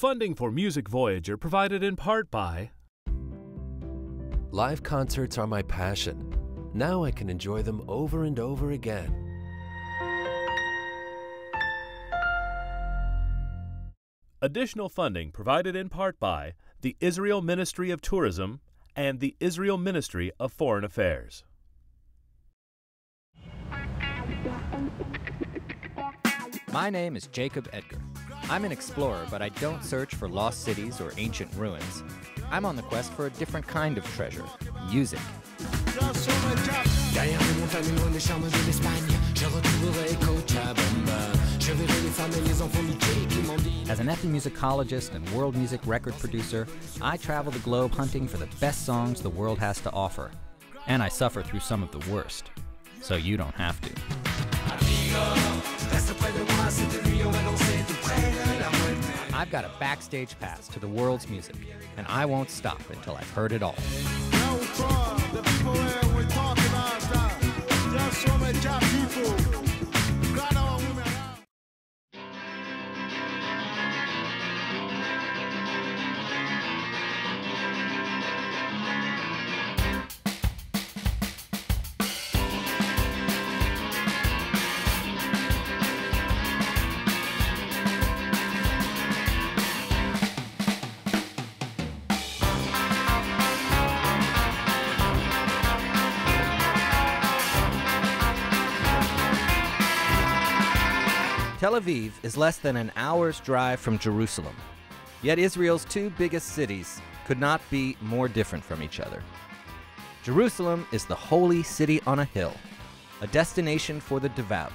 Funding for Music Voyager provided in part by... Live concerts are my passion. Now I can enjoy them over and over again. Additional funding provided in part by the Israel Ministry of Tourism and the Israel Ministry of Foreign Affairs. My name is Jacob Edgar. I'm an explorer, but I don't search for lost cities or ancient ruins. I'm on the quest for a different kind of treasure, music. As an ethnomusicologist and world music record producer, I travel the globe hunting for the best songs the world has to offer. And I suffer through some of the worst, so you don't have to. I've got a backstage pass to the world's music, and I won't stop until I've heard it all. Tel Aviv is less than an hour's drive from Jerusalem. Yet Israel's two biggest cities could not be more different from each other. Jerusalem is the holy city on a hill, a destination for the devout,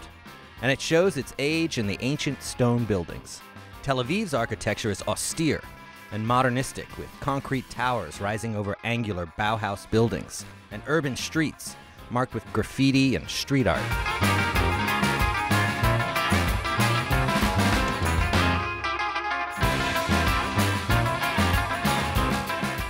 and it shows its age in the ancient stone buildings. Tel Aviv's architecture is austere and modernistic, with concrete towers rising over angular Bauhaus buildings and urban streets marked with graffiti and street art.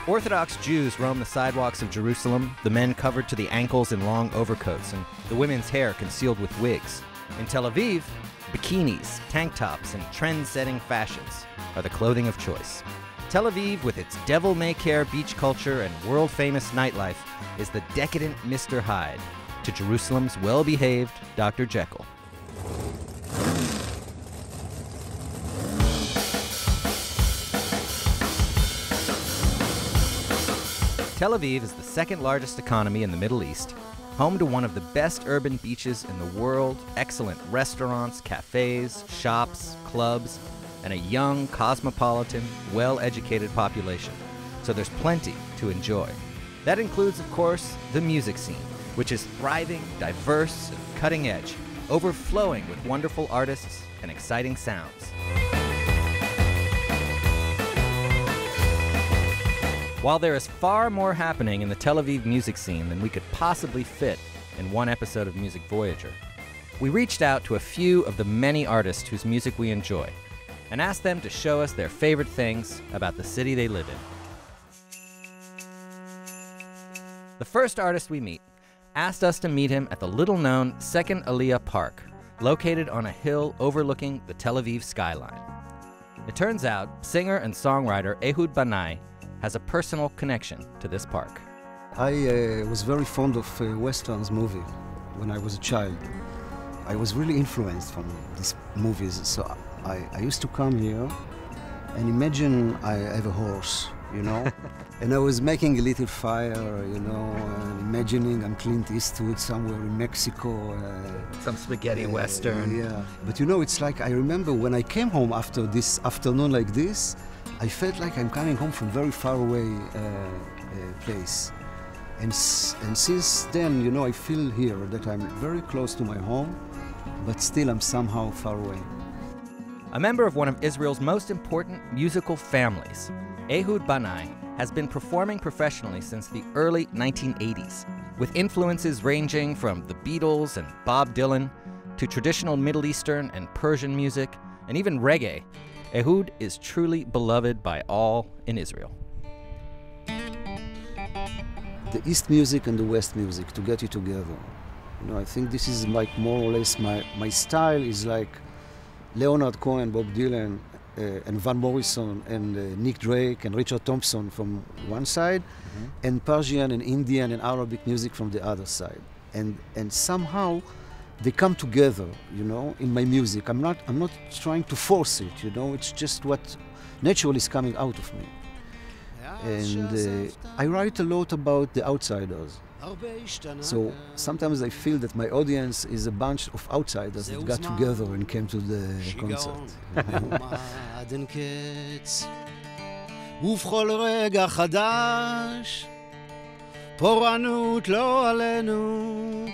Orthodox Jews roam the sidewalks of Jerusalem, the men covered to the ankles in long overcoats, and the women's hair concealed with wigs. In Tel Aviv, bikinis, tank tops, and trend-setting fashions are the clothing of choice. Tel Aviv, with its devil-may-care beach culture and world-famous nightlife, is the decadent Mr. Hyde to Jerusalem's well-behaved Dr. Jekyll. Tel Aviv is the second largest economy in the Middle East, home to one of the best urban beaches in the world, excellent restaurants, cafes, shops, clubs, and a young, cosmopolitan, well-educated population. So there's plenty to enjoy. That includes, of course, the music scene, which is thriving, diverse, and cutting edge, overflowing with wonderful artists and exciting sounds. While there is far more happening in the Tel Aviv music scene than we could possibly fit in one episode of Music Voyager, we reached out to a few of the many artists whose music we enjoy and asked them to show us their favorite things about the city they live in. The first artist we meet asked us to meet him at the little-known Second Aliyah Park, located on a hill overlooking the Tel Aviv skyline. It turns out singer and songwriter Ehud Banai has a personal connection to this park. I was very fond of Westerns movie when I was a child. I was really influenced from these movies, so I used to come here and imagine I have a horse, you know, and I was making a little fire, you know, and imagining I'm Clint Eastwood somewhere in Mexico. Some spaghetti western. Yeah, but you know, it's like I remember when I came home after this afternoon like this, I felt like I'm coming home from very far away place. And since then, you know, I feel here that I'm very close to my home, but still I'm somehow far away. A member of one of Israel's most important musical families, Ehud Banai has been performing professionally since the early 1980s, with influences ranging from the Beatles and Bob Dylan to traditional Middle Eastern and Persian music, and even reggae. Ehud is truly beloved by all in Israel. The East music and the West music, to get it together. You know, I think this is like more or less my style is like Leonard Cohen, Bob Dylan, and Van Morrison, and Nick Drake, and Richard Thompson from one side, and Persian and Indian and Arabic music from the other side. And somehow they come together, you know, in my music. I'm not trying to force it, you know, it's just what naturally is coming out of me. And I write a lot about the outsiders. So sometimes I feel that my audience is a bunch of outsiders that got together and came to the concert. ובכל רגע חדש פורענות לא עלינו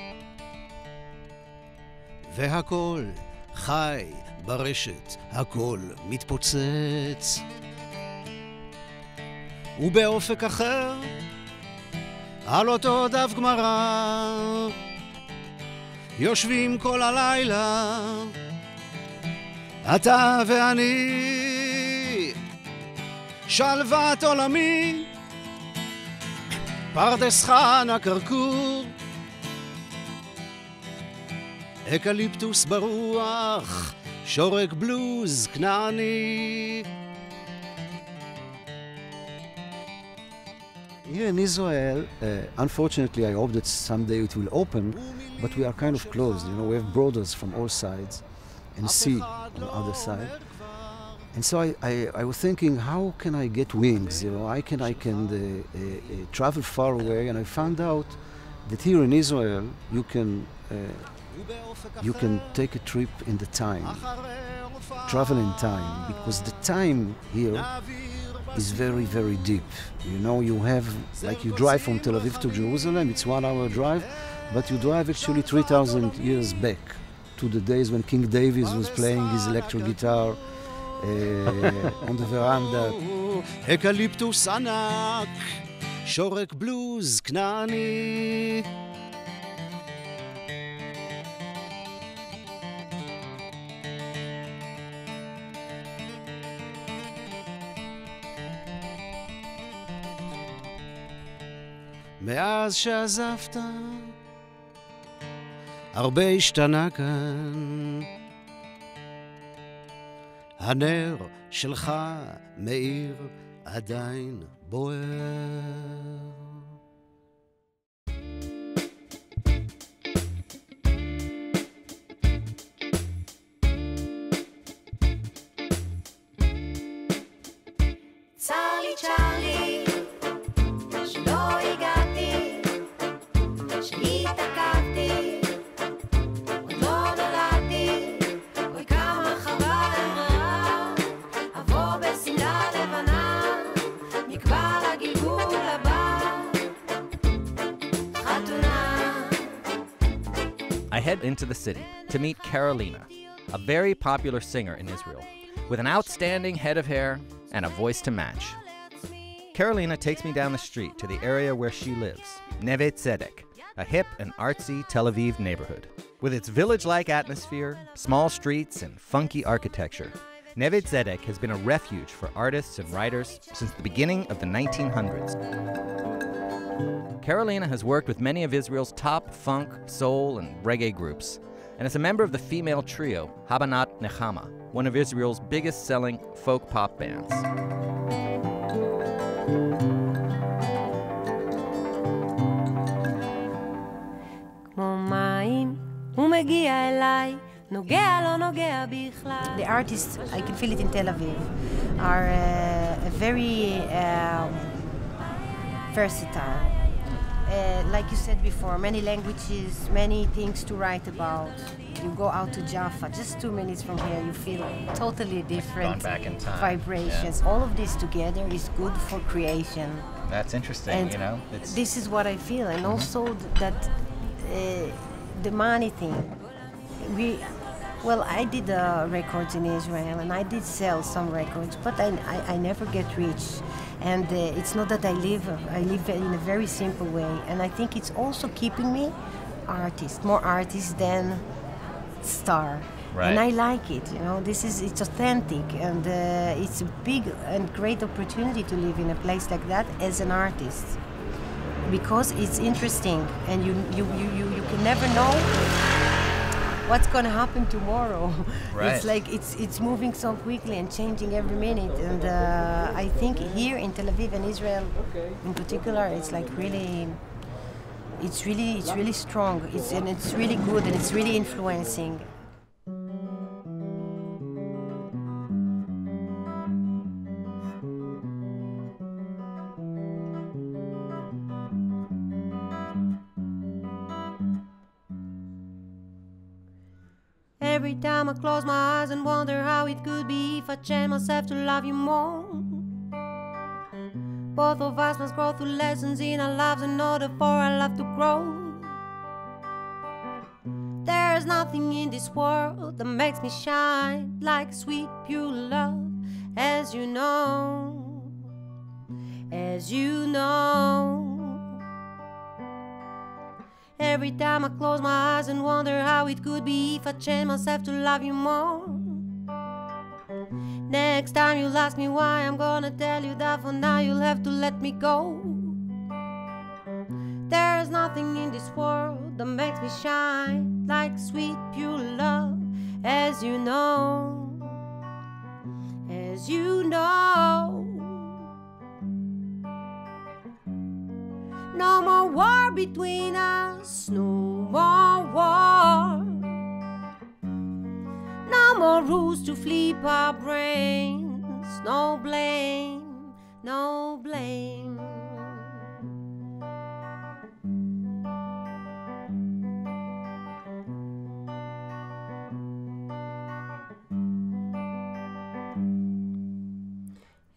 והכל חי ברשת, הכל מתפוצץ ובאופק אחר על אותו דף גמרא יושבים כל הלילה אתה ואני שלוות עולמי פרדס חנה כרכור אקליפטוס ברוח שורק בלוז כנעני. Here in Israel, unfortunately, I hope that someday it will open, but we are kind of closed. You know, we have borders from all sides and sea on the other side. And so I was thinking, how can I get wings? You know, I can travel far away, and I found out that here in Israel you can take a trip in the time, travel in time, because the time here is very, very deep. You know, you have, like you drive from Tel Aviv to Jerusalem, it's 1 hour drive, but you drive actually 3,000 years back to the days when King David was playing his electric guitar on the veranda. אקליפטוס ענק, שורק בלוז כנעני. מאז שעזבת, הרבה השתנה כאן. הנר שלך מאיר עדיין בוער. צ'רלי צ'רלי שלא הגעתי שהתעכבתי עוד לא נולדתי אוי כמה חבל רע אבוא בשמלה לבנה נקבע לגלגול הבא חתונה. I head into the city to meet Karolina, a very popular singer in Israel, with an outstanding head of hair and a voice to match. Karolina takes me down the street to the area where she lives, Neve Tzedek, a hip and artsy Tel Aviv neighborhood. With its village-like atmosphere, small streets, and funky architecture, Neve Tzedek has been a refuge for artists and writers since the beginning of the 1900s. Karolina has worked with many of Israel's top funk, soul, and reggae groups, and is a member of the female trio Habanat Nechama, one of Israel's biggest-selling folk pop bands. The artists, I can feel it in Tel Aviv, are very versatile. Like you said before, many languages, many things to write about. You go out to Jaffa, just 2 minutes from here, you feel totally different back in time. vibrations. All of this together is good for creation. That's interesting, And you know? this is what I feel, and also that the money thing. I did records in Israel, and I did sell some records, but I never get rich. And it's not that I live in a very simple way, and I think it's also keeping me more artist than star. Right. And I like it, you know. It's authentic, and it's a big and great opportunity to live in a place like that as an artist, because it's interesting, and you can never know what's going to happen tomorrow. Right. It's like it's moving so quickly and changing every minute, and I think here in Tel Aviv and Israel in particular, it's like really, it's really strong. It's really good, and it's really influencing. Every time I close my eyes and wonder how it could be if I chain myself to love you more. Both of us must grow through lessons in our lives in order for our love to grow. There's nothing in this world that makes me shine like sweet, pure love, as you know, as you know. Every time I close my eyes and wonder how it could be if I chain myself to love you more. Next time you'll ask me why, I'm gonna tell you that for now you'll have to let me go. There's nothing in this world that makes me shine like sweet, pure love, as you know, as you know. No more war between us, no more war. No more rules to flip our brains, no blame, no blame.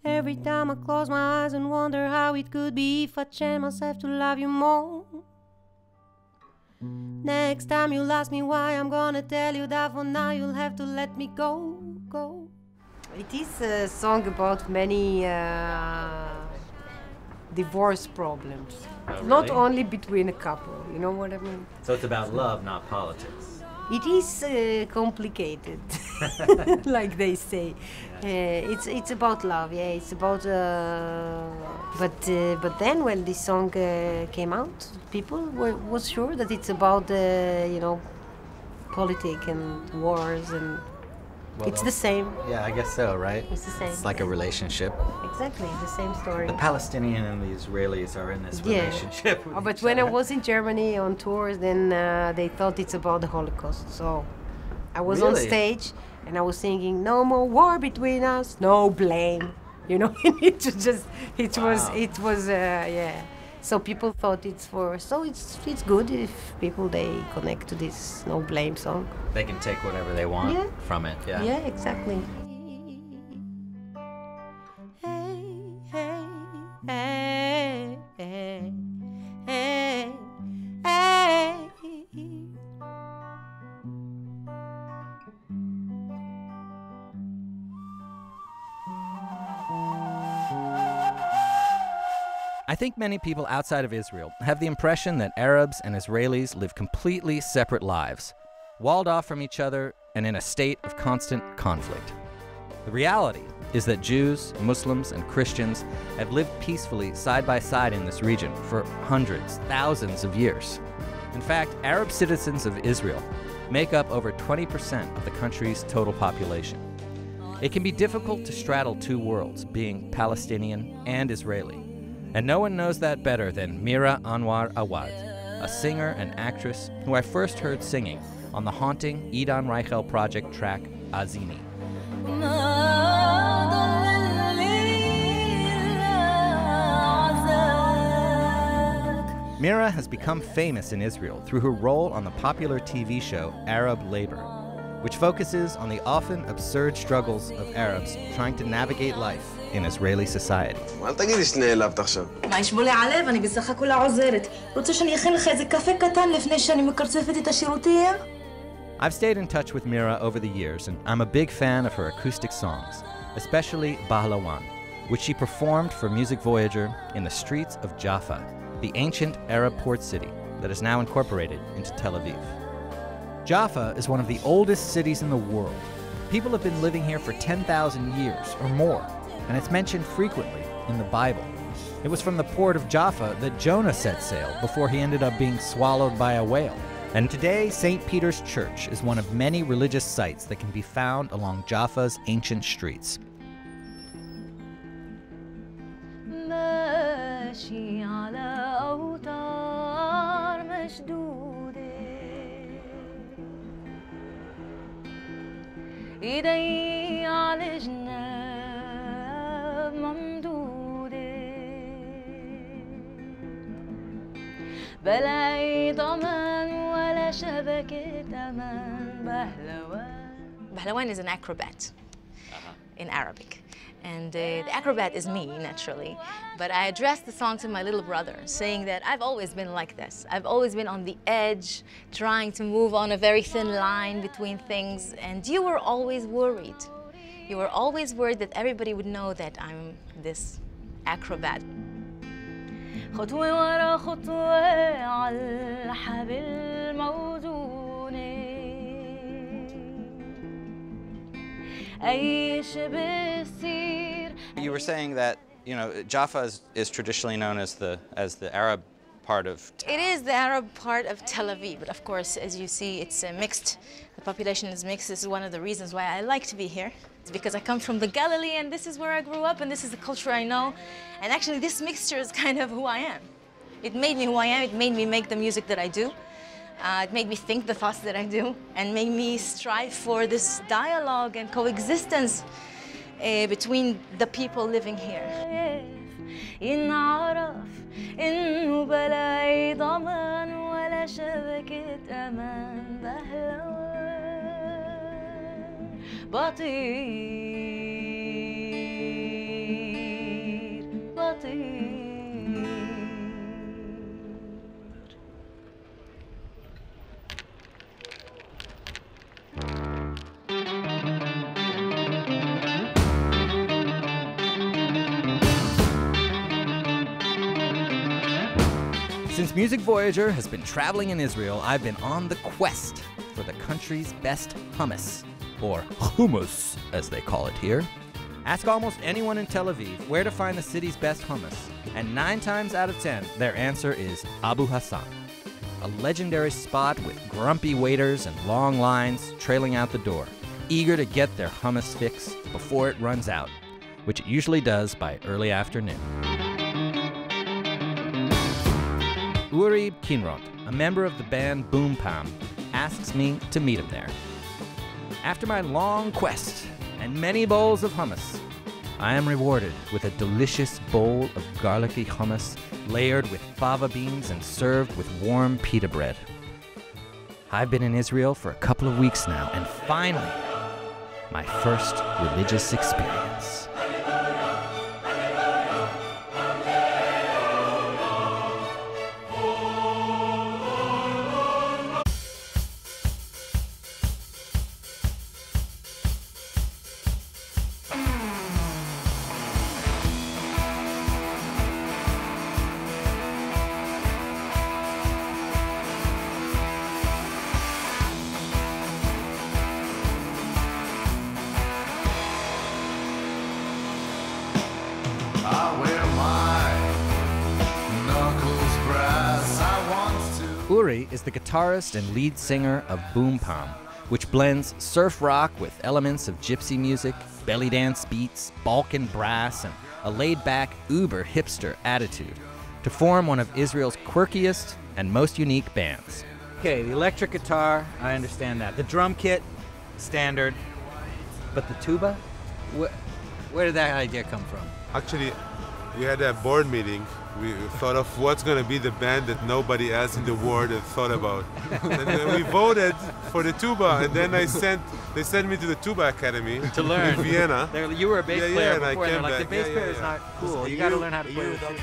Every time I close my eyes and wonder how it could be if I chain myself to love you more. Next time you'll ask me why, I'm gonna tell you that for now you'll have to let me go, go. It is a song about many divorce problems. Oh, really? Not only between a couple, you know what I mean? So it's about love, not politics. It is complicated, like they say. It's about love, yeah. It's about, but then when this song came out, people was sure that it's about politics and wars, and it's the same. Yeah, I guess so, right? It's the same. It's like a relationship. Exactly, the same story. The Palestinian and the Israelis are in this relationship. With But each when I other. was in Germany on tours, then they thought it's about the Holocaust. So I was on Really? stage and I was singing, "No more war between us, no blame." You know, it was yeah. So people thought so it's good if people they connect to this no blame song. They can take whatever they want Yeah. from it. Yeah. Yeah, exactly. Hey, hey, hey, hey, hey, hey. I think many people outside of Israel have the impression that Arabs and Israelis live completely separate lives, walled off from each other and in a state of constant conflict. The reality is that Jews, Muslims, and Christians have lived peacefully side by side in this region for hundreds, thousands of years. In fact, Arab citizens of Israel make up over 20% of the country's total population. It can be difficult to straddle two worlds, being Palestinian and Israeli. And no one knows that better than Mira Awad, a singer and actress who I first heard singing on the haunting Idan Reichel project track Azini. Mira has become famous in Israel through her role on the popular TV show Arab Labor, which focuses on the often absurd struggles of Arabs trying to navigate life in Israeli society. אל תגידי שנעלבת עכשיו. מה ישבו לי עליו? אני בסך הכל עוזרת. רוצה שאני אכין לך איזה קפה קטן לפני שאני מקרצפת את השירותים? I've stayed in touch with Mira over the years, and I'm a big fan of her acoustic songs, especially Bahlawan, which she performed for Music Voyager in the streets of Jaffa, the ancient Arab port city that is now incorporated into Tel Aviv. Jaffa is one of the oldest cities in the world. People have been living here for 10,000 years or more, and it's mentioned frequently in the Bible. It was from the port of Jaffa that Jonah set sail before he ended up being swallowed by a whale. And today, St. Peter's Church is one of many religious sites that can be found along Jaffa's ancient streets. Bahlawan is an acrobat in Arabic. And the acrobat is me, naturally. But I addressed the song to my little brother, saying that I've always been like this. I've always been on the edge, trying to move on a very thin line between things. And you were always worried. You were always worried that everybody would know that I'm this acrobat. خطوة ورا خطوة على الحبل موزونة أعيش بالسير. You were saying that, Jaffa is traditionally known as the Arab part of... It is the Arab part of Tel Aviv, but of course, as you see, it's mixed. The population is mixed. This is one of the reasons why I like to be here. It's because I come from the Galilee, and this is where I grew up, and this is the culture I know. And actually, this mixture is kind of who I am. It made me who I am. It made me make the music that I do. It made me think the thoughts that I do, and made me strive for this dialogue and coexistence between the people living here. إنه بلا ضمان ولا شبكة أمان بهلوان بطير بطير. Since Music Voyager has been traveling in Israel, I've been on the quest for the country's best hummus, or hummus as they call it here. Ask almost anyone in Tel Aviv where to find the city's best hummus, and 9 times out of 10, their answer is Abu Hassan, a legendary spot with grumpy waiters and long lines trailing out the door, eager to get their hummus fix before it runs out, which it usually does by early afternoon. Uri Kinrot, a member of the band Boom Pam, asks me to meet him there. After my long quest and many bowls of hummus, I am rewarded with a delicious bowl of garlicky hummus layered with fava beans and served with warm pita bread. I've been in Israel for a couple of weeks now, and finally, my first religious experience. Uri is the guitarist and lead singer of Boom Pam, which blends surf rock with elements of gypsy music belly dance beats, Balkan brass, and a laid-back, uber-hipster attitude to form one of Israel's quirkiest and most unique bands. Okay, the electric guitar, I understand that. The drum kit, standard. But the tuba? Where did that idea come from? Actually, we had a board meeting. We thought of what's going to be the band that nobody else in the world had thought about. And then we voted for the tuba, and then they sent me to the tuba academy to learn in Vienna. You were a bass player and before, I came like, back. the bass player is not cool. You got to learn how to play the tuba.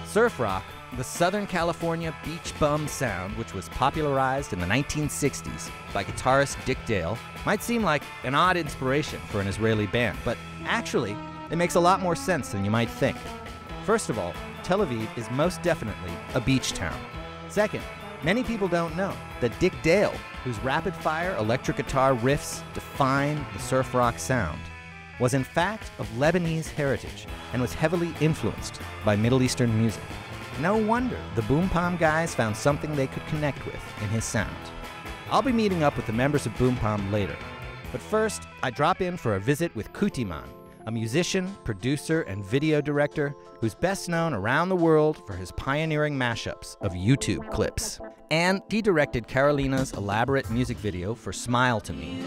Surf rock, the Southern California beach bum sound, which was popularized in the 1960s by guitarist Dick Dale, might seem like an odd inspiration for an Israeli band, but actually, it makes a lot more sense than you might think. First of all, Tel Aviv is most definitely a beach town. Second, many people don't know that Dick Dale, whose rapid-fire electric guitar riffs define the surf rock sound, was in fact of Lebanese heritage and was heavily influenced by Middle Eastern music. No wonder the Boom Pam guys found something they could connect with in his sound. I'll be meeting up with the members of Boom Pam later, but first I drop in for a visit with Kuti Man, a musician, producer, and video director who's best known around the world for his pioneering mashups of YouTube clips. And he directed Karolina's elaborate music video for Smile to Me.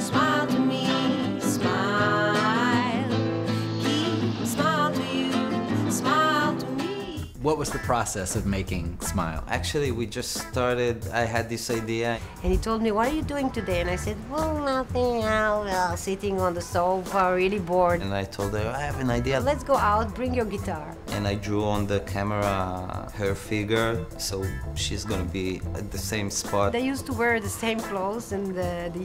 Smile to me, smile. Keep smile to you, smile to me. What was the process of making Smile? Actually, we just started, I had this idea. And he told me, what are you doing today? And I said, well, nothing, sitting on the sofa, really bored. And I told her, I have an idea. Let's go out, bring your guitar. And I drew on the camera her figure, so she's gonna be at the same spot. They used to wear the same clothes and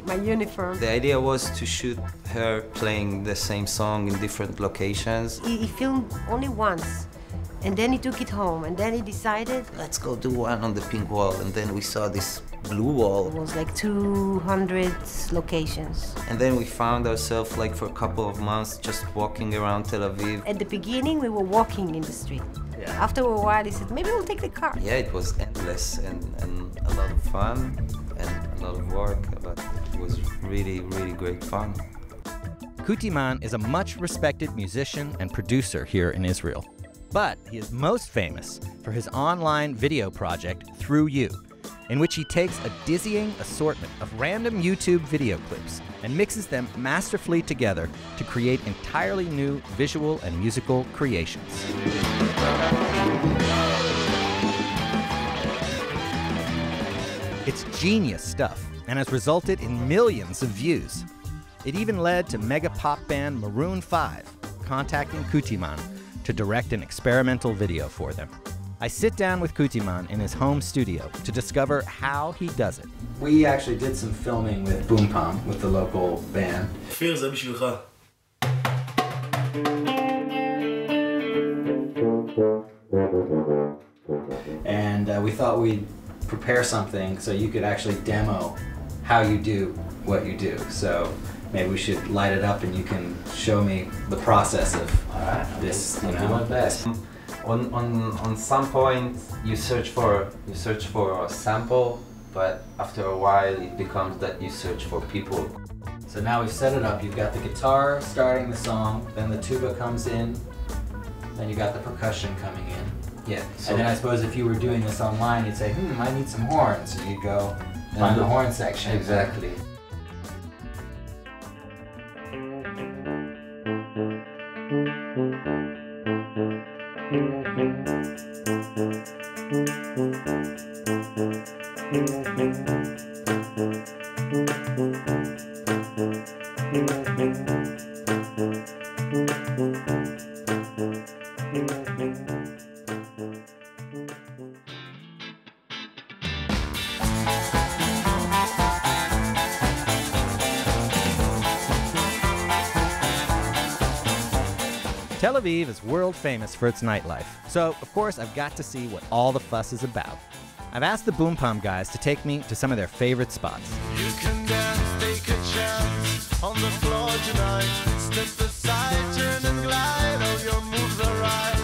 my uniform. The idea was to shoot her playing the same song in different locations. He filmed only once. And then he took it home, and then he decided, let's go do one on the pink wall, and then we saw this blue wall. It was like 200 locations. And then we found ourselves, like, for a couple of months just walking around Tel Aviv. At the beginning, we were walking in the street. Yeah. After a while, he said, maybe we'll take the car. Yeah, it was endless and a lot of fun and a lot of work, but it was really, really great fun. Kuti Man is a much respected musician and producer here in Israel. But he is most famous for his online video project, Through You, in which he takes a dizzying assortment of random YouTube video clips and mixes them masterfully together to create entirely new visual and musical creations. It's genius stuff and has resulted in millions of views. It even led to mega pop band Maroon 5 contacting Kuti Man to direct an experimental video for them. I sit down with Kuti Man in his home studio to discover how he does it. We actually did some filming with Boom Pam, with the local band. And we thought we'd prepare something so you could actually demo how you do what you do. So maybe we should light it up and you can show me the process of this. I'll do my best. On some point you search for a sample, but after a while it becomes that you search for people. So now we've set it up. You've got the guitar starting the song, then the tuba comes in, then you got the percussion coming in. Yeah. So and then I suppose if you were doing this online, you'd say, I need some horns. So you'd go find the horn section. Exactly. Tel Aviv is world famous for its nightlife, so of course I've got to see what all the fuss is about. I've asked the Boom Pam guys to take me to some of their favorite spots. You can dance, take a chance on the floor tonight. Step aside, turn and glide, all your moves are right.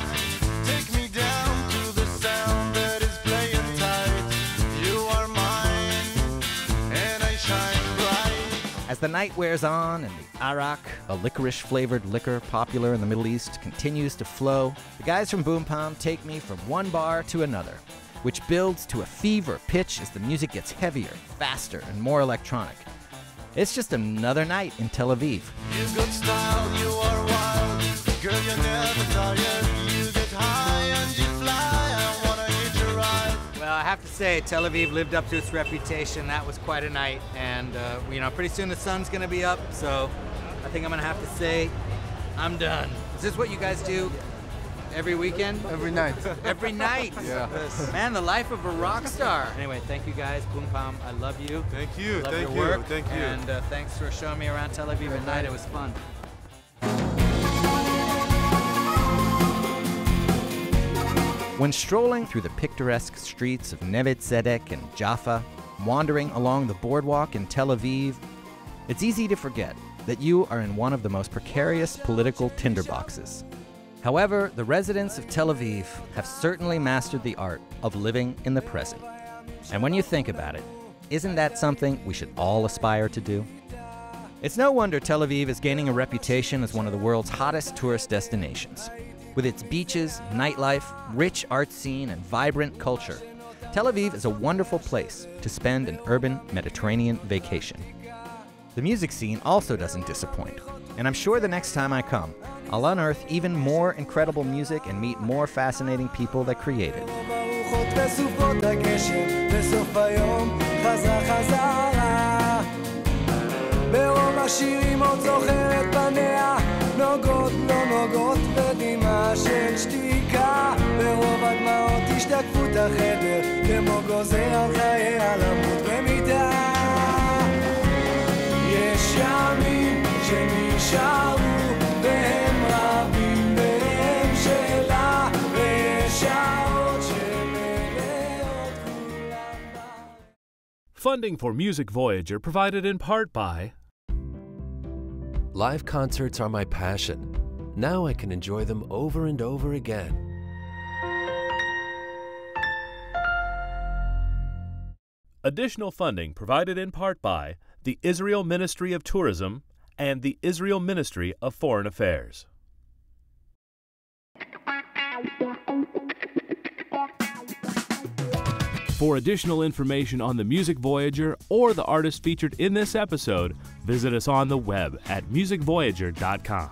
Take me down to the sound that is playing tight. You are mine, and I shine bright. As the night wears on and the arak, a licorice-flavored liquor popular in the Middle East, continues to flow, the guys from Boom Pam take me from one bar to another, which builds to a fever pitch as the music gets heavier, faster, and more electronic. It's just another night in Tel Aviv. You got style, you are wild. Girl, you're never tired. You get high and you fly. I wanna hit your ride. Well, I have to say, Tel Aviv lived up to its reputation. That was quite a night, and pretty soon the sun's gonna be up, so I think I'm gonna have to say I'm done. Is this what you guys do every weekend? Every night. Every night? Yeah. Man, the life of a rock star. Anyway, thank you guys, Boom Pam. I love you. Thank you. Love Thank your you. work. Thank you. And thanks for showing me around Tel Aviv at night. It was fun. When strolling through the picturesque streets of Neve Tzedek and Jaffa, wandering along the boardwalk in Tel Aviv, it's easy to forget that you are in one of the most precarious political tinderboxes. However, the residents of Tel Aviv have certainly mastered the art of living in the present. And when you think about it, isn't that something we should all aspire to do? It's no wonder Tel Aviv is gaining a reputation as one of the world's hottest tourist destinations. With its beaches, nightlife, rich art scene, and vibrant culture, Tel Aviv is a wonderful place to spend an urban Mediterranean vacation. The music scene also doesn't disappoint, and I'm sure the next time I come, I'll unearth even more incredible music and meet more fascinating people that create it. ברוב השירים עוד זוכרת פניה נוגות לא נוגות ודמעה של שתיקה ברוב הדמעות השתקפות החדר כמו גוזר על חייה למות במיטה יש ימים שנשארו והם רבים והם שלה ויש שעות שמלאות כולם. Funding for Music Voyager provided in part by Live concerts are my passion. Now I can enjoy them over and over again. Additional funding provided in part by the Israel Ministry of Tourism and the Israel Ministry of Foreign Affairs. For additional information on the Music Voyager or the artists featured in this episode, visit us on the web at musicvoyager.com.